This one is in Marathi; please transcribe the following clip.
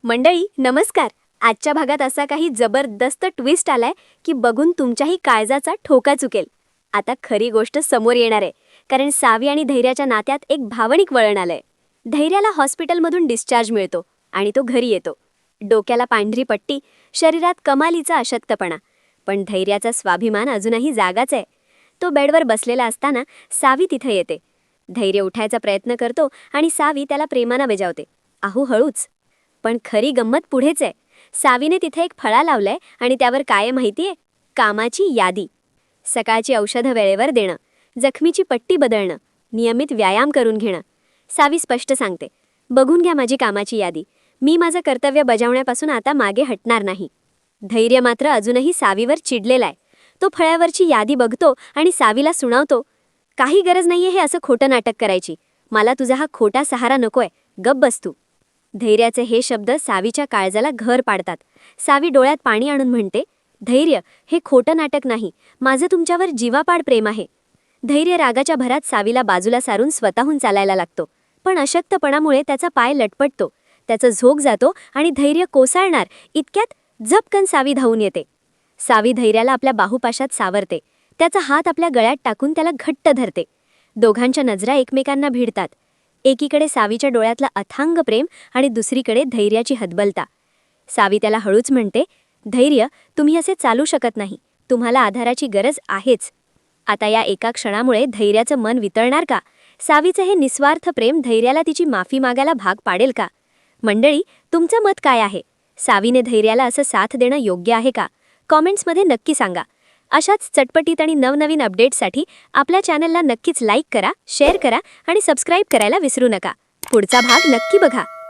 मंडळी नमस्कार. आजच्या भागात असा काही जबरदस्त ट्विस्ट आलाय की बघून तुमच्याही काळजाचा ठोका चुकेल. आता खरी गोष्ट समोर येणार आहे, कारण सावी आणि धैर्याच्या नात्यात एक भावनिक वळण आलंय. धैर्याला हॉस्पिटलमधून डिस्चार्ज मिळतो आणि तो घरी येतो. डोक्याला पांढरी पट्टी, शरीरात कमालीचा अशक्तपणा, पण धैर्याचा स्वाभिमान अजूनही जागाच आहे. तो बेडवर बसलेला असताना सावी तिथे येते. धैर्य उठायचा प्रयत्न करतो आणि सावी त्याला प्रेमानं बजावते, "आहो हळूच." पण खरी गंमत पुढेच आहे. सावीने तिथे एक फळा लावलाय आणि त्यावर काय आहे माहितीये? कामाची यादी. सकाळची औषधं वेळेवर देणं, जखमीची पट्टी बदलणं, नियमित व्यायाम करून घेणं. सावी स्पष्ट सांगते, "बघून घ्या माझी कामाची यादी. मी माझं कर्तव्य बजावण्यापासून आता मागे हटणार नाही." धैर्य मात्र अजूनही सावीवर चिडलेला आहे. तो फळ्यावरची यादी बघतो आणि सावीला सुणावतो, "काही गरज नाहीये हे असं खोटं नाटक करायची. मला तुझा हा खोटा सहारा नकोय. गप्प बस तू." धैर्याचे हे शब्द सावीच्या काळजाला घर पाडतात. सावी डोळ्यात पाणी आणून म्हणते, "धैर्य, हे खोटं नाटक नाही. माझं तुमच्यावर जीवापाड प्रेम आहे." धैर्य रागाच्या भरात सावीला बाजूला सारून स्वतःहून चालायला लागतो. पण अशक्तपणामुळे त्याचा पाय लटपटतो. त्याचं झोक जातो आणि धैर्य कोसळणार इतक्यात झपकन सावी धावून येते. सावी धैर्याला आपल्या बाहुपाशात सावरते. त्याचा हात आपल्या गळ्यात टाकून त्याला घट्ट धरते. दोघांच्या नजरा एकमेकांना भिडतात. एकीकडे सावीच्या डोळ्यातलं अथांग प्रेम आणि दुसरीकडे धैर्याची हतबलता. सावी त्याला हळूच म्हणते, "धैर्य, तुम्ही असे चालू शकत नाही. तुम्हाला आधाराची गरज आहेच." आता या एका क्षणामुळे धैर्याचं मन वितळणार का? सावीचं हे निस्वार्थ प्रेम धैर्याला तिची माफी मागायला भाग पाडेल का? मंडळी, तुमचं मत काय आहे? सावीने धैर्याला असं साथ देणं योग्य आहे का? कॉमेंट्समध्ये नक्की सांगा. अशाच चटपटीत आणि नवनवीन अपडेट्ससाठी आपल्या चॅनलला नक्कीच लाईक करा, शेअर करा आणि सबस्क्राईब करायला विसरू नका. पुढचा भाग नक्की बघा.